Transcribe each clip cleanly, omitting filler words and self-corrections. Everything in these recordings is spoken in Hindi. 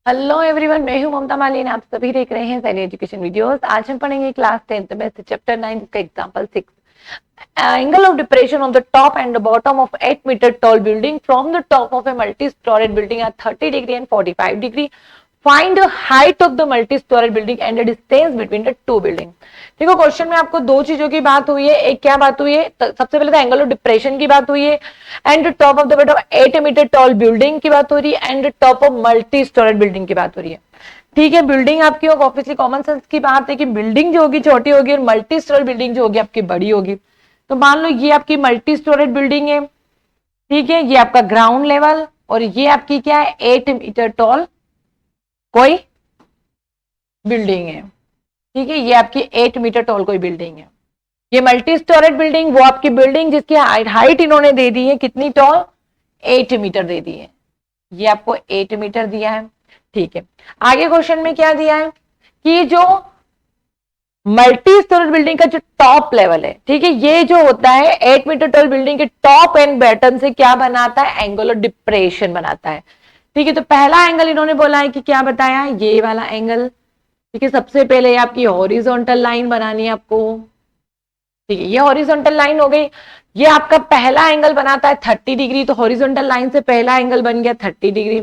हेलो एवरीवन, मैं हूं ममता मालिनी। आप सभी देख रहे हैं सैनी एजुकेशन वीडियोस। आज हम पढ़ेंगे क्लास 10th में से चैप्टर 9 का example 6। Angle of depression of the top and the bottom of 8 metre tall building from the top of a multi storeyed building are 30 degree and 45 degree. Find the height of the multi storeyed building and the distance between the two building. देखो, क्वेश्चन में आपको दो चीजों की बात हुई है। एक क्या बात हुई है? सबसे पहले तो एंगल ऑफ डिप्रेशन की बात हुई है and top of the bed of 8 metre tall building की बात हो रही है and top of multi storeyed building की बात हो रही है। ठीक है, बिल्डिंग आपकी होगी, ऑब्वियसली कॉमन सेंस की बात है कि बिल्डिंग जो होगी छोटी होगी और मल्टी स्टोरेड बिल्डिंग जो होगी आपकी बड़ी होगी। तो मान लो ये आपकी मल्टी स्टोरेड बिल्डिंग है, ठीक है, ये आपका ग्राउंड लेवल और ये आपकी क्या है, 8 मीटर टॉल कोई बिल्डिंग है। ठीक है, ये आपकी 8 मीटर टॉल कोई बिल्डिंग है। ये मल्टी स्टोरेड बिल्डिंग वो आपकी बिल्डिंग जिसकी हाइट इन्होंने दे दी है कितनी टॉल, 8 मीटर दे दी है। ये आपको 8 मीटर दिया है। ठीक है, आगे क्वेश्चन में क्या दिया है कि जो मल्टी स्टोरेज बिल्डिंग का जो टॉप लेवल है, ठीक है, ये जो होता है 8 मीटर टॉल बिल्डिंग के टॉप एंड बॉटम से क्या बनाता है, एंगल ऑफ डिप्रेशन बनाता है। ठीक है, तो पहला एंगल इन्होंने बोला है कि क्या बताया, ये वाला एंगल। ठीक है, सबसे पहले आपकी हॉरिजॉन्टल लाइन बनानी है आपको। ठीक है, ये हॉरिजॉन्टल लाइन हो गई। ये आपका पहला एंगल बनाता है 30 डिग्री, तो हॉरिजॉन्टल लाइन से पहला एंगल बन गया 30 डिग्री।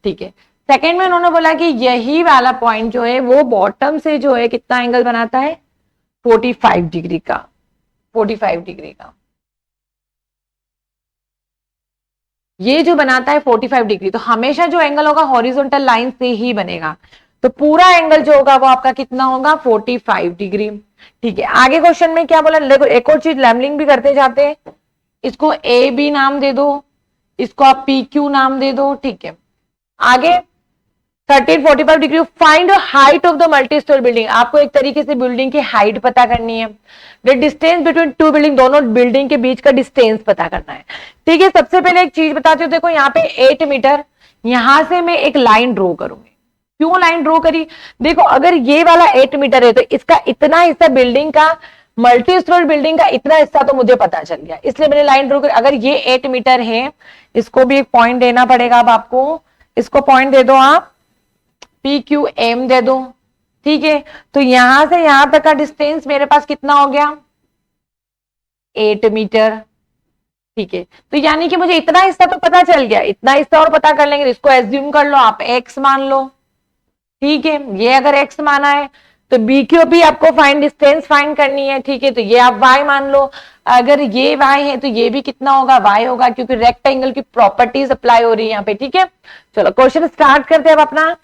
ठीक है, सेकेंड में उन्होंने बोला कि यही वाला पॉइंट जो है वो बॉटम से जो है कितना एंगल बनाता है, 45 डिग्री का। 45 डिग्री का ये जो बनाता है 45 डिग्री। तो हमेशा जो एंगल होगा हॉरिजॉन्टल लाइन से ही बनेगा, तो पूरा एंगल जो होगा वो आपका कितना होगा, 45 डिग्री। ठीक है, आगे क्वेश्चन में क्या बोला, देखो एक और चीज लैमलिंग भी करते जाते हैं। इसको ए बी नाम दे दो, इसको आप पी क्यू नाम दे दो। ठीक है, आगे 45 degree. Find height of the multi storey building. आपको एक तरीके से बिल्डिंग की हाइट पता करनी है। The distance between two building, दोनों बिल्डिंग के बीच का डिस्टेंस पता करना है। ठीक है, सबसे पहले एक चीज बताती हूँ। देखो यहाँ पे 8 मीटर, यहां से मैं एक लाइन ड्रॉ करूंगी। क्यों लाइन ड्रॉ करी, देखो अगर ये वाला 8 मीटर है तो इसका इतना हिस्सा बिल्डिंग का, मल्टी स्टोरी बिल्डिंग का इतना हिस्सा तो मुझे पता चल गया, इसलिए मैंने लाइन ड्रॉ करी। अगर ये 8 मीटर है, इसको भी एक पॉइंट देना पड़ेगा अब आपको। इसको पॉइंट दे दो आप, पी क्यू एम दे दो। ठीक है, तो यहां से यहां तक का डिस्टेंस मेरे पास कितना हो गया, 8 मीटर। ठीक है, तो यानी कि मुझे इतना हिस्सा तो पता चल गया, इतना हिस्सा और पता कर लेंगे। इसको एज्यूम कर लो आप, एक्स मान लो। ठीक है, ये अगर एक्स माना है तो बी क्यू भी आपको फाइंड डिस्टेंस फाइंड करनी है। ठीक है, तो ये आप वाई मान लो। अगर ये वाई है तो ये भी कितना होगा, वाई होगा, क्योंकि रेक्टेंगल की प्रॉपर्टीज अप्लाई हो रही है यहाँ पे। ठीक है, चलो क्वेश्चन स्टार्ट करते हैं अब अपना।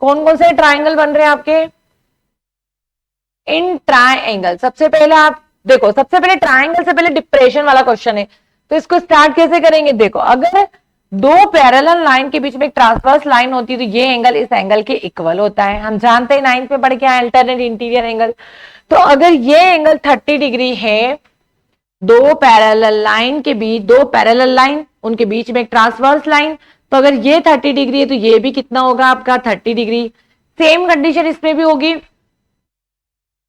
कौन कौन से ट्राइंगल बन रहे हैं आपके, इन ट्राइंगल। सबसे पहले आप देखो, सबसे पहले ट्राइंगल से पहले डिप्रेशन वाला क्वेश्चन है, तो इसको स्टार्ट कैसे करेंगे। देखो, अगर दो पैरेलल लाइन के बीच में एक ट्रांसवर्स लाइन होती है तो ये एंगल इस एंगल के इक्वल होता है। हम जानते हैं 9th में पढ़ के आए अल्टरनेट इंटीरियर एंगल। तो अगर ये एंगल 30 डिग्री है, दो पैरेलल लाइन के बीच, दो पैरेलल लाइन उनके बीच में एक ट्रांसवर्स लाइन, तो अगर ये 30 डिग्री है तो ये भी कितना होगा आपका, 30 डिग्री। सेम कंडीशन इसमें भी होगी,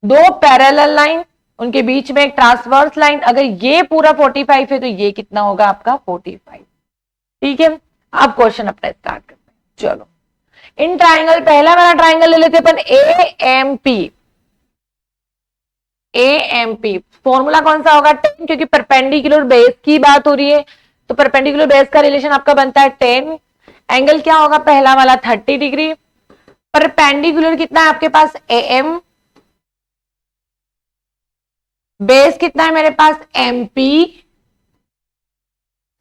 दो पैरेलल लाइन उनके बीच में एक ट्रांसवर्स लाइन, अगर ये पूरा 45 है तो ये कितना होगा आपका, 45। ठीक है, अब क्वेश्चन अपना स्टार्ट करते हैं। चलो, इन ट्राइंगल, पहला वाला ट्राइंगल ले लेते हैं अपन, A M P. A M P formula कौन सा होगा, 10, क्योंकि परपेंडिकुलर बेस की बात हो रही है, तो परपेंडिकुलर बेस का रिलेशन आपका बनता है 10। एंगल क्या होगा, पहला वाला 30 डिग्री। परपेंडिकुलर कितना है आपके पास, ए एम। बेस कितना है मेरे पास, एम पी।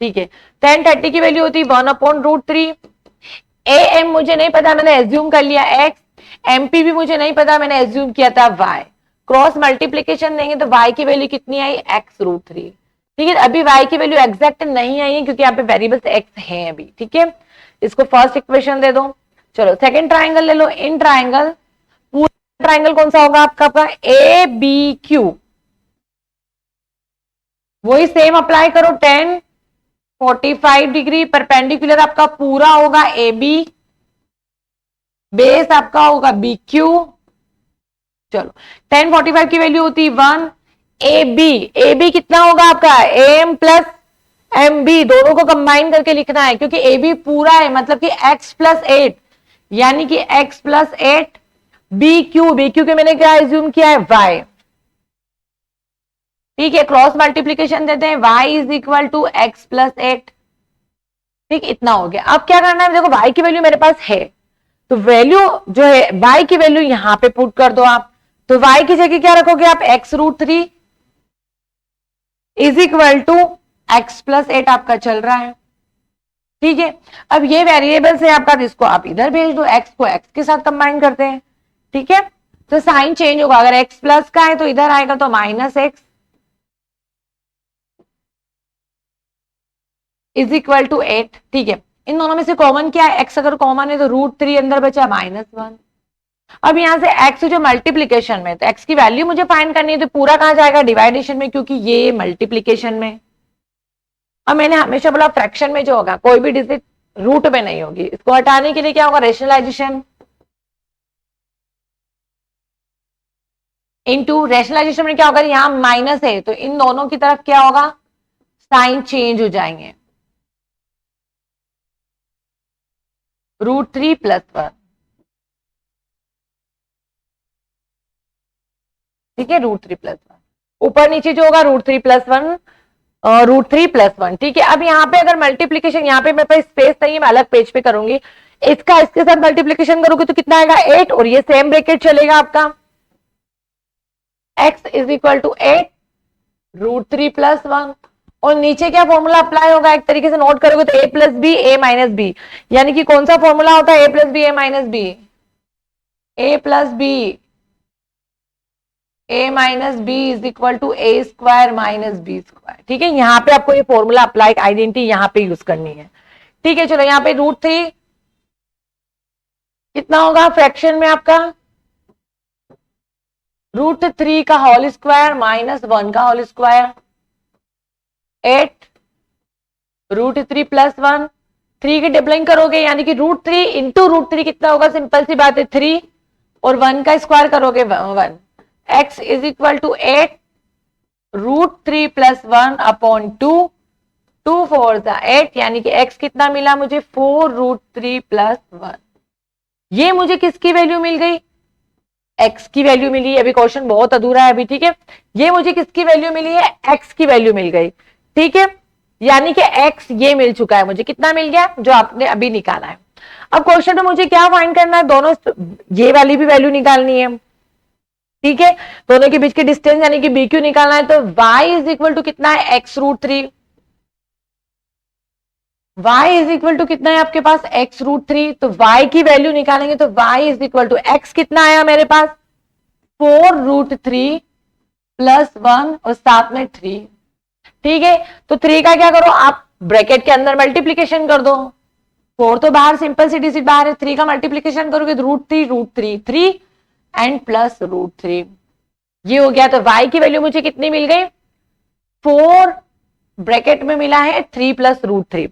ठीक है, 10 30 की वैल्यू होती है 1/√3। ए एम मुझे नहीं पता, मैंने एज्यूम कर लिया एक्स। एमपी भी मुझे नहीं पता, मैंने एज्यूम किया था वाई। क्रॉस मल्टीप्लीकेशन देंगे तो y की वैल्यू कितनी आई, x√3। ठीक है, अभी y की वैल्यू एग्जैक्ट नहीं आई है क्योंकि यहाँ पे वेरिएबल्स x हैं अभी। ठीक है, इसको फर्स्ट इक्वेशन दे दो। चलो सेकंड ट्राइंगल ले लो, इन ट्राइंगल। पूरा ट्राइंगल कौन सा होगा आपका, ए बी क्यू। वही सेम अप्लाई करो, 10 45 डिग्री। परपेंडिकुलर आपका पूरा होगा ए बी, बेस आपका होगा बी क्यू। चलो 10 45 की वैल्यू होती 1। ए बी कितना होगा आपका, एम प्लस एम बी, दोनों को कंबाइन करके लिखना है क्योंकि ए बी पूरा है, मतलब कि x + 8। यानी कि x प्लस 8 बी क्यू के मैंने क्या एज्यूम किया है y, ठीक है, क्रॉस मल्टीप्लीकेशन देते हैं y is equal to x plus 8, ठीक, इतना हो गया। अब क्या करना है, देखो y की वैल्यू मेरे पास है, तो वैल्यू जो है y की वैल्यू यहां पे पुट कर दो आप, तो y की जगह क्या रखोगे आप, x√3 is equal to x plus 8 आपका चल रहा है, ठीक है। अब ये वेरिएबल्स है आपका, इसको आप इधर भेज दो, x को x के साथ कंबाइन करते हैं, ठीक है, तो साइन चेंज होगा, अगर x प्लस का है तो इधर आएगा तो minus x is equal to 8, ठीक है। इन दोनों में से कॉमन क्या है, x अगर कॉमन है तो √3 अंदर बचा -1। अब यहां से x जो मल्टीप्लीकेशन में, तो x की वैल्यू मुझे फाइंड करनी है, तो पूरा कहां जाएगा, डिवाइडेशन में, क्योंकि ये मल्टीप्लीकेशन में। अब मैंने हमेशा बोला फ्रैक्शन में जो होगा कोई भी डिजिट रूट में नहीं होगी, इसको हटाने के लिए क्या होगा, रेशनलाइजेशन, इनटू रेशनलाइजेशन में क्या होगा, यहां माइनस है तो इन दोनों की तरफ क्या होगा, साइन चेंज हो जाएंगे, √3 + 1, ठीक है, √3 + 1, ऊपर नीचे जो होगा √3 + 1, √3 + 1, ठीक है। अब यहाँ पे अगर मल्टीप्लीकेशन, यहाँ पे मेरे पास स्पेस नहीं है, मैं अलग पेज पे करूंगी, इसका इसके साथ मल्टीप्लीकेशन करोगे तो कितना आएगा 8, और ये सेम ब्रैकेट चलेगा आपका, x इज इक्वल टू 8 √3 + 1, और नीचे क्या फॉर्मूला अप्लाई होगा, एक तरीके से नोट करोगे तो a + b a - b, यानी कि कौन सा फॉर्मूला होता है, a + b a - b, a + b a - b is equal to a² - b², ठीक है। यहां पे आपको ये फॉर्मूला अप्लाई आइडेंटिटी यहां पे यूज करनी है, ठीक है। चलो यहाँ पे √3 कितना होगा फ्रैक्शन में आपका, √3 का होल स्क्वायर -1 का होल स्क्वायर, 8 √3 + 1, 3 की डबलिंग करोगे यानी कि √3 इंटू √3 कितना होगा, सिंपल सी बात है 3, और 1 का स्क्वायर करोगे 1, x is equal to 8 √3 + 1 upon 2, 2 4 8, यानी कि x कितना मिला मुझे, 4 √3 + 1। ये मुझे किसकी वैल्यू मिल गई, x की वैल्यू मिली है, अभी क्वेश्चन बहुत अधूरा है अभी, ठीक है। ये मुझे किसकी वैल्यू मिली है, x की वैल्यू मिल गई, ठीक है, यानी कि x ये मिल चुका है मुझे, कितना मिल गया, जो आपने अभी निकाला है। अब क्वेश्चन में मुझे क्या फाइंड करना है, दोनों ये वाली भी वैल्यू निकालनी है, ठीक है, दोनों के बीच के डिस्टेंस यानी कि BQ निकालना है, तो y इज इक्वल टू कितना है, x√3, y is equal to कितना है आपके पास, x√3, तो y की वैल्यू निकालेंगे तो y is equal to x कितना आया मेरे पास, 4 √3 + 1 और साथ में 3, ठीक है। तो 3 का क्या करो आप, ब्रैकेट के अंदर मल्टीप्लीकेशन कर दो, 4 तो बाहर सिंपल सी डिजिट बाहर है, 3 का मल्टीप्लीकेशन करोगे तो √3 3 एंड प्लस √3, ये हो गया। तो y की वैल्यू मुझे कितनी मिल गई, 4 ब्रैकेट में मिला है 3 + √3,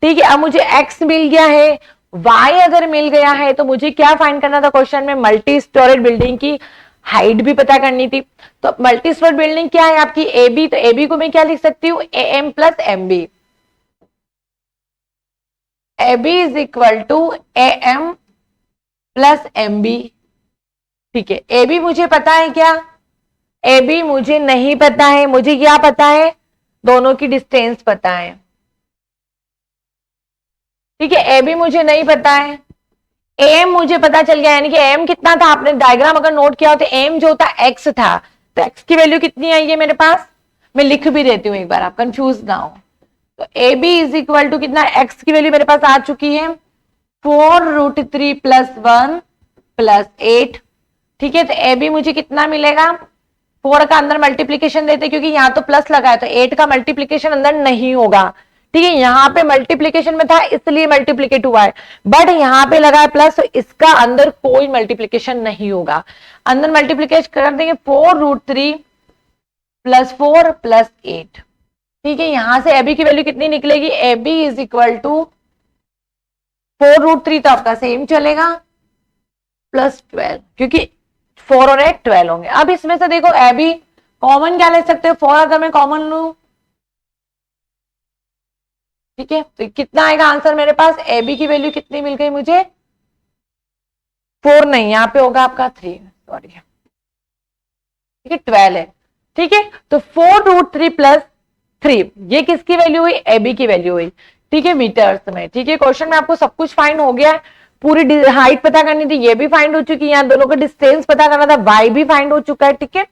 ठीक है। अब मुझे x मिल गया है, y अगर मिल गया है तो मुझे क्या फाइंड करना था क्वेश्चन में, मल्टी स्टोरेड बिल्डिंग की हाइट भी पता करनी थी। तो मल्टी स्टोरेड बिल्डिंग क्या है आपकी, AB, तो AB को मैं क्या लिख सकती हूँ, AM + MB, AB is equal to AM + MB, ठीक है। AB मुझे पता है क्या, AB मुझे नहीं पता है, मुझे क्या पता है, दोनों की डिस्टेंस पता है, ठीक है। AB मुझे नहीं पता है, AM मुझे पता चल गया, यानी कि AM कितना था, आपने डायग्राम अगर नोट किया हो तो AM जो था x था, तो x की वैल्यू कितनी आई है मेरे पास, मैं लिख भी देती हूँ एक बार, आप कंफ्यूज ना हो। तो AB इज इक्वल टू कितना, x की वैल्यू मेरे पास आ चुकी है 4 √3 + 1 + 8, ठीक है। तो AB मुझे कितना मिलेगा, 4 का अंदर मल्टीप्लीकेशन देते क्योंकि यहाँ तो प्लस लगा है, तो 8 का मल्टीप्लीकेशन अंदर नहीं होगा, ठीक है। यहाँ पे मल्टीप्लीकेशन में था इसलिए मल्टीप्लीकेट हुआ है, बट यहाँ पे लगा है प्लस, तो इसका अंदर कोई मल्टीप्लीकेशन नहीं होगा, अंदर मल्टीप्लीकेशन कर देंगे 4 √3 + 4 + 8, ठीक है। यहां से AB की वैल्यू कितनी निकलेगी, AB इज इक्वल टू 4 √3 तो आपका सेम चलेगा +12, क्योंकि 4 और 8 12 होंगे। अब इसमें से देखो AB कॉमन क्या ले सकते हो, 4 अगर मैं कॉमन लूं, ठीक है, तो कितना आएगा आंसर मेरे पास, AB की वैल्यू कितनी मिल गई मुझे, 4 नहीं, यहाँ पे होगा आपका 3, सॉरी, ठीक है 12 है, ठीक है। तो 4√3 प्लस 3, ये किसकी वैल्यू हुई, AB की वैल्यू हुई, ठीक है, मीटर्स में, ठीक है। क्वेश्चन में आपको सब कुछ फाइंड हो गया है, पूरी हाइट पता करनी थी, ये भी फाइंड हो चुकी है, यहाँ दोनों का डिस्टेंस पता करना था, y भी फाइंड हो चुका है, ठीक है।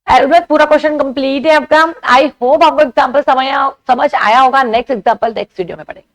एल्बर्ट पूरा क्वेश्चन कंप्लीट है आपका। आई होप आपको एग्जाम्पल समझ आया होगा। नेक्स्ट एग्जाम्पल नेक्स्ट वीडियो में पढ़ेंगे।